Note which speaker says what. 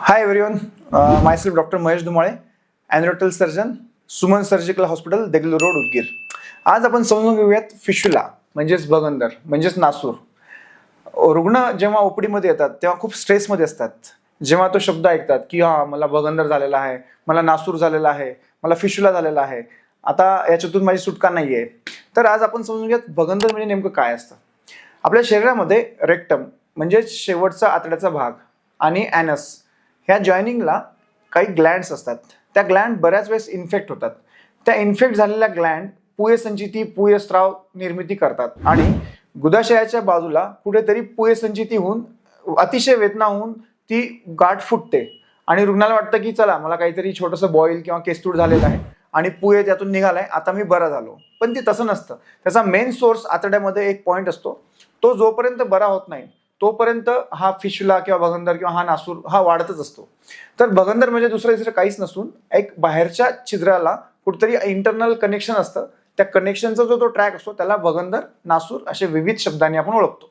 Speaker 1: Hi everyone, myself Dr. Mahesh Dhumale, anorectal surgeon, Suman surgical hospital, Deglur road, Udgir. आज आपण समजून घेऊयात फिशुला म्हणजेच बगंदर म्हणजेच नासूर. रुग्ण जेव्हा ओपीडी मध्ये येतात तेव्हा खूप स्ट्रेसमध्ये असतात. जेव्हा तो शब्द ऐकतात की हा मला बगंदर झालेला आहे, मला नासूर झालेला आहे, मला फिशुला झालेला आहे, आता याच्यातून माझी सुटका नाहीये. तर आज आपण समजून घेऊयात बगंदर म्हणजे नेमकं काय असतं. आपल्या शरीरामध्ये रेक्टम म्हणजे शेवटचा आतड्याचा भाग आणि ॲनस ह्या जॉईनिंगला काही ग्लँड्स असतात. त्या ग्लँड बऱ्याच वेळेस इन्फेक्ट होतात. त्या इन्फेक्ट झालेल्या ग्लँड पुयसंचिती पुयस्त्राव निर्मिती करतात आणि गुदाशयाच्या बाजूला कुठेतरी पुयसंचिती होऊन अतिशय वेदना होऊन ती गाठ फुटते आणि रुग्णाला वाटतं की चला मला काहीतरी छोटंसं बॉईल किंवा केस्तूड झालेलं आहे आणि पुये त्यातून निघालाय, आता मी बरा झालो. पण ते तसं नसतं. त्याचा मेन सोर्स आतड्यामध्ये एक पॉईंट असतो. तो जोपर्यंत बरा होत नाही तोपर्यंत हा फिशुला किंवा बगंदर किंवा हा नासूर हा वाढतच असतो. तर बगंदर म्हणजे दुसरं काहीच नसून एक बाहेरच्या छिद्राला कुठेतरी इंटरनल कनेक्शन असतं. त्या कनेक्शनचा जो ट्रॅक असतो त्याला बगंदर नासूर असे विविध शब्दांनी आपण ओळखतो.